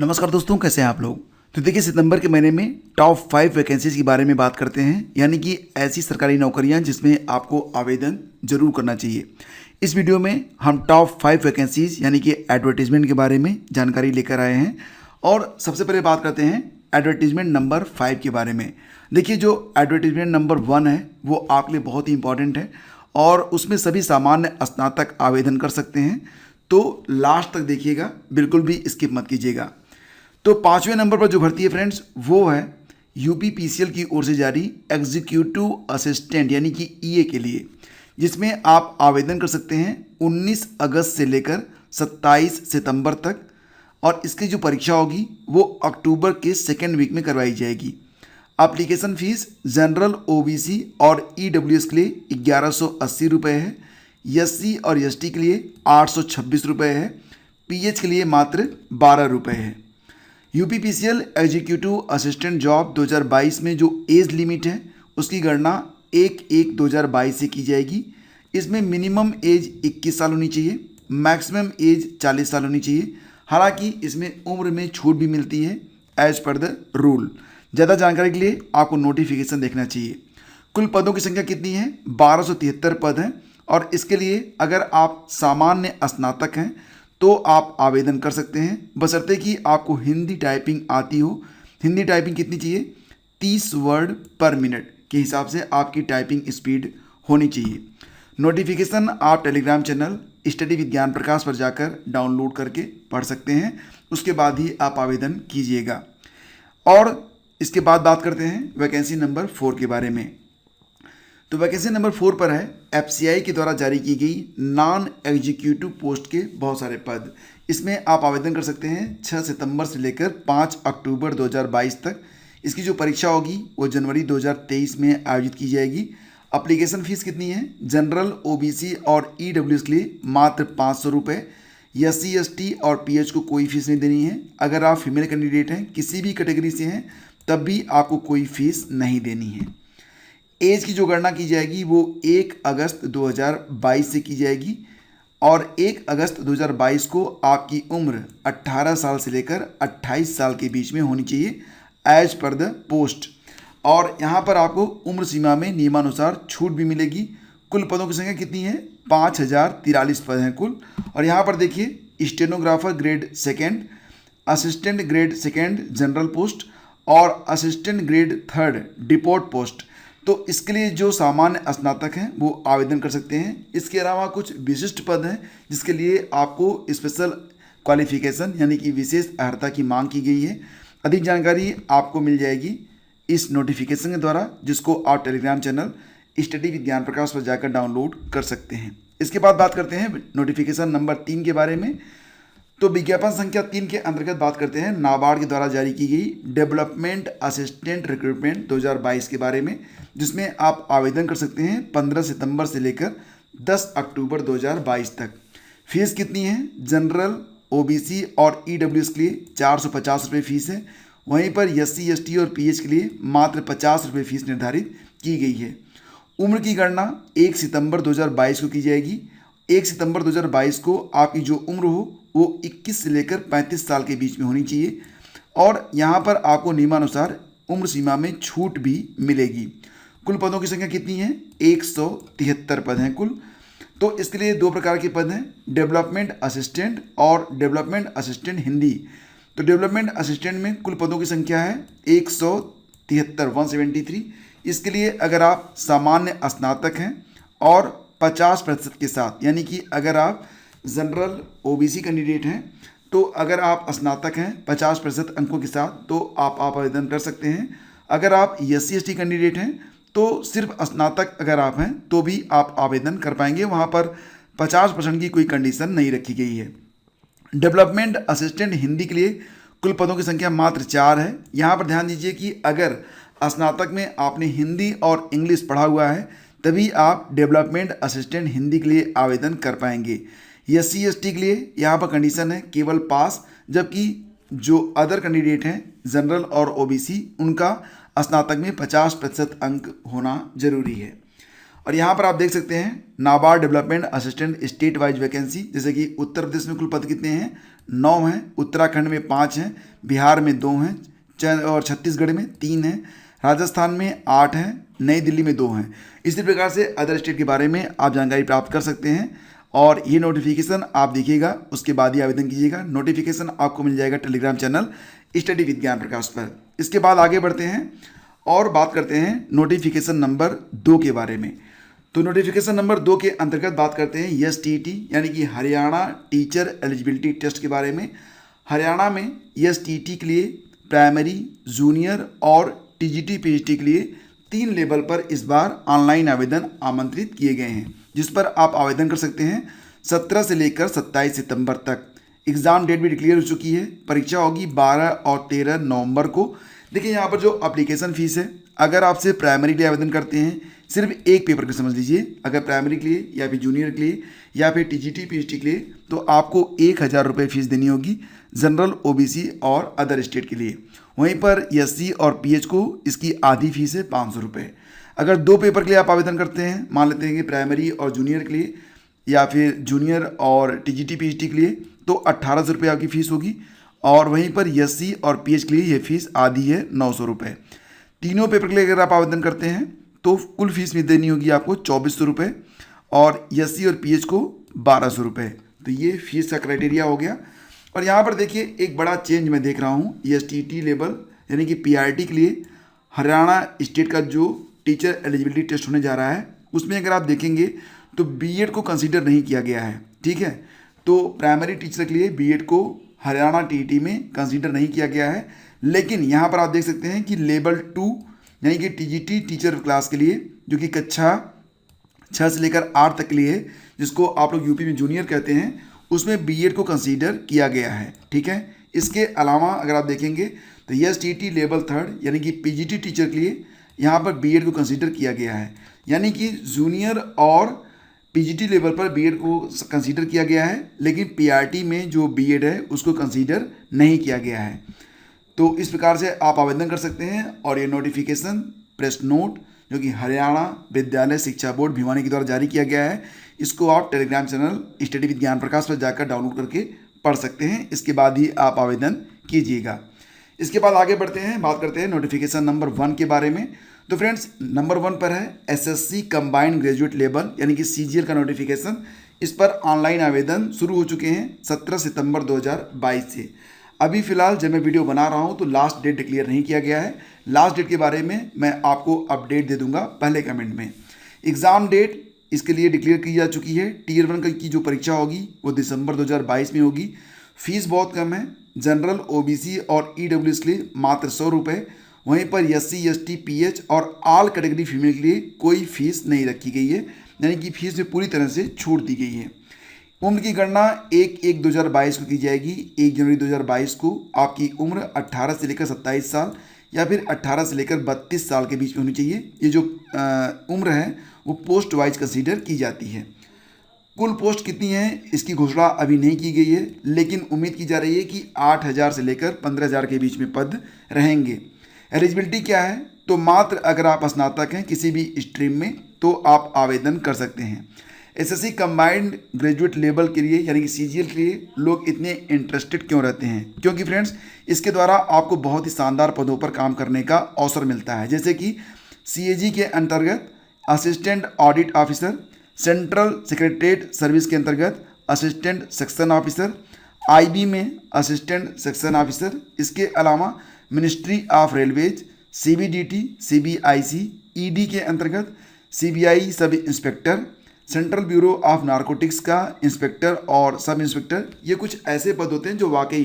नमस्कार दोस्तों, कैसे हैं आप लोग। तो देखिए, सितंबर के महीने में टॉप 5 वैकेंसीज के बारे में बात करते हैं, यानी कि ऐसी सरकारी नौकरियां जिसमें आपको आवेदन जरूर करना चाहिए। इस वीडियो में हम टॉप 5 वैकेंसीज यानी कि एडवर्टीजमेंट के बारे में जानकारी लेकर आए हैं। और सबसे पहले बात करते हैं एडवर्टीजमेंट नंबर 5 के बारे में। देखिए, जो एडवर्टीजमेंट नंबर 1 है वो आपके लिए बहुत ही इंपॉर्टेंट है और उसमें सभी सामान्य स्नातक आवेदन कर सकते हैं। तो लास्ट तक देखिएगा, बिल्कुल भी स्किप मत कीजिएगा। तो 5वें नंबर पर जो भर्ती है फ्रेंड्स, वो है यूपीपीसीएल की ओर से जारी एग्जीक्यूटिव असिस्टेंट यानी कि ईए के लिए, जिसमें आप आवेदन कर सकते हैं 19 अगस्त से लेकर 27 सितंबर तक। और इसकी जो परीक्षा होगी वो अक्टूबर के सेकेंड वीक में करवाई जाएगी। एप्लीकेशन फीस जनरल, ओबीसी और ईडब्ल्यूएस के लिए 1180 रुपये है। एससी और एसटी के लिए 826 रुपये है। पीएच के लिए मात्र 12 रुपये है। यूपीपीसीएल एग्जीक्यूटिव असिस्टेंट जॉब 2022 में जो एज लिमिट है उसकी गणना 1/1/2022 से की जाएगी। इसमें मिनिमम एज 21 साल होनी चाहिए, मैक्सिमम एज 40 साल होनी चाहिए। हालांकि इसमें उम्र में छूट भी मिलती है एज पर द रूल। ज़्यादा जानकारी के लिए आपको नोटिफिकेशन देखना चाहिए। कुल पदों की संख्या कितनी है? 1273 पद हैं। और इसके लिए अगर आप सामान्य स्नातक हैं तो आप आवेदन कर सकते हैं, बशर्ते कि आपको हिंदी टाइपिंग आती हो। हिंदी टाइपिंग कितनी चाहिए? 30 वर्ड पर मिनट के हिसाब से आपकी टाइपिंग स्पीड होनी चाहिए। नोटिफिकेशन आप टेलीग्राम चैनल स्टडी विज्ञान प्रकाश पर जाकर डाउनलोड करके पढ़ सकते हैं, उसके बाद ही आप आवेदन कीजिएगा। और इसके बाद बात करते हैं वैकेंसी नंबर 4 के बारे में। तो वैकेंसी नंबर 4 पर है एफसीआई के द्वारा जारी की गई नॉन एग्जीक्यूटिव पोस्ट के बहुत सारे पद। इसमें आप आवेदन कर सकते हैं 6 सितंबर से लेकर 5 अक्टूबर 2022 तक। इसकी जो परीक्षा होगी वो जनवरी 2023 में आयोजित की जाएगी। एप्लीकेशन फ़ीस कितनी है? जनरल, ओबीसी और ईडब्ल्यूएस के लिए मात्र 500 रुपये। एससी, एसटी और पीएच को कोई फीस नहीं देनी है। अगर आप फीमेल कैंडिडेट हैं, किसी भी कैटेगरी से हैं, तब भी आपको कोई फीस नहीं देनी है। एज की जो गणना की जाएगी वो 1 अगस्त 2022 से की जाएगी। और 1 अगस्त 2022 को आपकी उम्र 18 साल से लेकर 28 साल के बीच में होनी चाहिए एज पर द पोस्ट। और यहाँ पर आपको उम्र सीमा में नियमानुसार छूट भी मिलेगी। कुल पदों की संख्या कितनी है? 5043 पद हैं कुल। और यहाँ पर देखिए, stenographer grade second, assistant grade second general post और assistant grade third deport post. तो इसके लिए जो सामान्य स्नातक हैं वो आवेदन कर सकते हैं। इसके अलावा कुछ विशिष्ट पद हैं जिसके लिए आपको स्पेशल क्वालिफिकेशन यानी कि विशेष अर्हता की मांग की गई है। अधिक जानकारी आपको मिल जाएगी इस नोटिफिकेशन के द्वारा, जिसको आप टेलीग्राम चैनल स्टडी विज्ञान प्रकाश पर जाकर डाउनलोड कर सकते हैं। इसके बाद बात करते हैं नोटिफिकेशन नंबर 3 के बारे में। तो विज्ञापन संख्या 3 के अंतर्गत बात करते हैं नाबार्ड के द्वारा जारी की गई डेवलपमेंट असिस्टेंट रिक्रूटमेंट 2022 के बारे में, जिसमें आप आवेदन कर सकते हैं 15 सितंबर से लेकर 10 अक्टूबर 2022 तक। फीस कितनी है? जनरल, ओबीसी और ईडब्ल्यूएस के लिए 450 रुपये फीस है। वहीं पर एससी, एसटी और पीएच के लिए मात्र 50 रुपये फीस निर्धारित की गई है। उम्र की गणना 1 सितंबर 2022 को की जाएगी। 1 सितंबर 2022 को आपकी जो उम्र हो वो 21 से लेकर 35 साल के बीच में होनी चाहिए। और यहाँ पर आपको नियमानुसार उम्र सीमा में छूट भी मिलेगी। कुल पदों की संख्या कितनी है? 173 पद हैं कुल। तो इसके लिए 2 प्रकार के पद हैं, डेवलपमेंट असिस्टेंट और डेवलपमेंट असिस्टेंट हिंदी। तो डेवलपमेंट असिस्टेंट में कुल पदों की संख्या है 173। इसके लिए अगर आप सामान्य स्नातक हैं और 50% के साथ, यानी कि अगर आप जनरल, ओबीसी कैंडिडेट हैं, तो अगर आप स्नातक हैं 50% अंकों के साथ, तो आप आवेदन कर सकते हैं। अगर आप एससी, एसटी कैंडिडेट हैं तो सिर्फ स्नातक अगर आप हैं तो भी आप आवेदन कर पाएंगे। वहाँ पर 50% की कोई कंडीशन नहीं रखी गई है। डेवलपमेंट असिस्टेंट हिंदी के लिए कुल पदों की संख्या मात्र 4 है। यहाँ पर ध्यान दीजिए कि अगर स्नातक में आपने हिंदी और इंग्लिश पढ़ा हुआ है तभी आप डेवलपमेंट असिस्टेंट हिंदी के लिए आवेदन कर पाएंगे। एससी, एसटी के लिए यहाँ पर कंडीशन है केवल पास, जबकि जो अदर कैंडिडेट हैं जनरल और ओबीसी, उनका स्नातक में 50% अंक होना जरूरी है। और यहाँ पर आप देख सकते हैं NABARD development assistant state wise vacancy, जैसे कि उत्तर प्रदेश में कुल पद कितने हैं? 9 हैं, उत्तराखंड में 5 हैं, बिहार में 2 हैं और छत्तीसगढ़ में 3 हैं, राजस्थान में 8 हैं, नई दिल्ली में 2 हैं। इसी प्रकार से अदर स्टेट के बारे में आप जानकारी प्राप्त कर सकते हैं और ये नोटिफिकेशन आप देखिएगा, उसके बाद ही आवेदन कीजिएगा। नोटिफिकेशन आपको मिल जाएगा टेलीग्राम चैनल स्टडी विद ज्ञान प्रकाश पर। इसके बाद आगे बढ़ते हैं और बात करते हैं नोटिफिकेशन नंबर 2 के बारे में। तो नोटिफिकेशन नंबर 2 के अंतर्गत बात करते हैं STT यानी कि हरियाणा टीचर एलिजिबिलिटी टेस्ट के बारे में। हरियाणा में STT के लिए प्राइमरी, जूनियर और TGT PGT के लिए 3 लेवल पर इस बार ऑनलाइन आवेदन आमंत्रित किए गए हैं, जिस पर आप आवेदन कर सकते हैं 17 से लेकर 27 सितंबर तक। एग्ज़ाम डेट भी डिक्लेयर हो चुकी है। परीक्षा होगी 12 और 13 नवंबर को। देखिए यहाँ पर जो एप्लीकेशन फ़ीस है, अगर आपसे प्राइमरी के लिए आवेदन करते हैं, सिर्फ एक पेपर के समझ लीजिए, अगर प्राइमरी के लिए या फिर जूनियर के लिए या फिर TGT PGT के लिए, तो आपको 1000 रुपये फीस देनी होगी जनरल, OBC और अदर स्टेट के लिए। वहीं पर SC और PH को इसकी आधी फीस है 500 रुपये। अगर 2 पेपर के लिए आप आवेदन करते हैं, मान लेते हैं कि प्राइमरी और जूनियर के लिए या फिर जूनियर और TGT PGT के लिए, तो 1800 रुपये आपकी फ़ीस होगी। और वहीं पर SC और PH के लिए ये फ़ीस आधी है 900 रुपये। तीनों पेपर के लिए अगर आप आवेदन करते हैं तो कुल फीस में देनी होगी आपको 2400 रुपये और SC और PH को 1200 रुपये। तो ये फीस का क्राइटेरिया हो गया। और यहाँ पर देखिए एक बड़ा चेंज मैं देख रहा हूँ, STT लेवल यानी कि PRT के लिए हरियाणा स्टेट का जो टीचर एलिजिबिलिटी टेस्ट होने जा रहा है, उसमें अगर आप देखेंगे तो BEड को कंसीडर नहीं किया गया है। ठीक है, तो प्राइमरी टीचर के लिए BEड को हरियाणा TET में कंसीडर नहीं किया गया है। लेकिन यहाँ पर आप देख सकते हैं कि लेवल 2 यानी कि TGT टीचर क्लास के लिए, जो कि कक्षा 6 से लेकर 8 तक के लिए है, जिसको आप लोग यूपी में जूनियर कहते हैं, उसमें BEड को कंसीडर किया गया है। ठीक है, इसके अलावा अगर आप देखेंगे तो STT लेवल 3 यानी कि PGT टीचर के लिए यहाँ पर BEड को कंसीडर किया गया है। यानी कि जूनियर और PGT लेवल पर BEड को कंसीडर किया गया है, लेकिन PRT में जो BEड है उसको कंसीडर नहीं किया गया है। तो इस प्रकार से आप आवेदन कर सकते हैं। और ये नोटिफिकेशन प्रेस नोट जो कि हरियाणा विद्यालय शिक्षा बोर्ड भिवानी के द्वारा जारी किया गया है, इसको आप टेलीग्राम चैनल स्टडी विद ज्ञान प्रकाश पर जाकर डाउनलोड करके पढ़ सकते हैं। इसके बाद ही आप आवेदन कीजिएगा। इसके बाद आगे बढ़ते हैं, बात करते हैं नोटिफिकेशन नंबर 1 के बारे में। तो फ्रेंड्स, नंबर 1 पर है SSC कंबाइंड ग्रेजुएट लेवल यानी कि CGL का नोटिफिकेशन। इस पर ऑनलाइन आवेदन शुरू हो चुके हैं 17 सितंबर 2022 से। अभी फ़िलहाल जब मैं वीडियो बना रहा हूं तो लास्ट डेट डिक्लेयर नहीं किया गया है। लास्ट डेट के बारे में मैं आपको अपडेट दे दूंगा पहले कमेंट में। एग्ज़ाम डेट इसके लिए डिक्लेयर की जा चुकी है। Tier 1 की जो परीक्षा होगी वो दिसंबर 2022 में होगी। फीस बहुत कम है, जनरल, OBC और EWS के लिए मात्र 100 रुपये। वहीं पर SC, ST, PH और ऑल कैटेगरी फीमेल के लिए कोई फीस नहीं रखी गई है, यानी कि फीस में पूरी तरह से छूट दी गई है। उम्र की गणना 1/1/2022 को की जाएगी। 1 जनवरी 2022 को आपकी उम्र 18 से लेकर 27 साल या फिर 18 से लेकर 32 साल के बीच में होनी चाहिए। ये जो उम्र है वो पोस्ट वाइज कंसीडर की जाती है। कुल पोस्ट कितनी है इसकी घोषणा अभी नहीं की गई है, लेकिन उम्मीद की जा रही है कि 8000 से लेकर 15000 के बीच में पद रहेंगे। एलिजिबिलिटी क्या है? तो मात्र अगर आप स्नातक हैं किसी भी स्ट्रीम में तो आप आवेदन कर सकते हैं। SSC कंबाइंड ग्रेजुएट लेवल के लिए यानी कि CGL के लिए लोग इतने इंटरेस्टेड क्यों रहते हैं? क्योंकि फ्रेंड्स, इसके द्वारा आपको बहुत ही शानदार पदों पर काम करने का अवसर मिलता है, जैसे कि CAG के अंतर्गत assistant audit officer, central secretariat service के अंतर्गत असिस्टेंट सेक्शन ऑफिसर, IB में असिस्टेंट सेक्शन ऑफिसर। इसके अलावा ministry of railways, CBDT, CBIC, ED के अंतर्गत CBI sub inspector, central bureau of narcotics का इंस्पेक्टर और सब इंस्पेक्टर। ये कुछ ऐसे पद होते हैं जो वाकई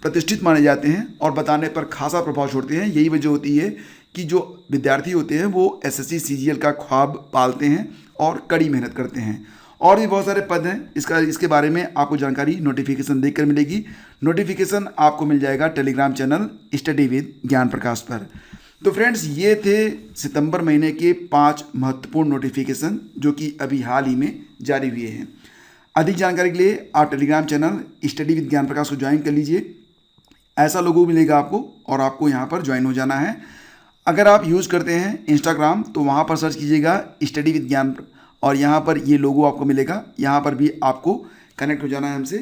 प्रतिष्ठित माने जाते हैं और बताने पर खासा प्रभाव छोड़ते हैं। यही वजह होती है कि जो विद्यार्थी होते हैं वो SSC CGL का ख्वाब पालते हैं और कड़ी मेहनत करते हैं। और भी बहुत सारे पद हैं, इसके बारे में आपको जानकारी नोटिफिकेशन देखकर मिलेगी। नोटिफिकेशन आपको मिल जाएगा टेलीग्राम चैनल स्टडी विद ज्ञान प्रकाश पर। तो फ्रेंड्स, ये थे सितंबर महीने के 5 महत्वपूर्ण नोटिफिकेशन जो कि अभी हाल ही में जारी हुए हैं। अधिक जानकारी के लिए आप टेलीग्राम चैनल स्टडी विद ज्ञान प्रकाश को ज्वाइन कर लीजिए। ऐसा लोगो मिलेगा आपको और आपको यहाँ पर ज्वाइन हो जाना है। अगर आप यूज़ करते हैं इंस्टाग्राम तो वहाँ पर सर्च कीजिएगा स्टडी विद ज्ञान और यहाँ पर ये लोगो आपको मिलेगा। यहाँ पर भी आपको कनेक्ट हो जाना है हमसे।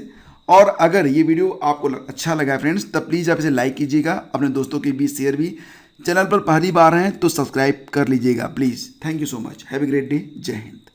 और अगर ये वीडियो आपको अच्छा लगा है फ्रेंड्स, तब प्लीज़ आप इसे लाइक कीजिएगा, अपने दोस्तों के बीच शेयर भी। चैनल पर पहली बार हैं तो सब्सक्राइब कर लीजिएगा please. Thank you so much. Have a great day. जय हिंद।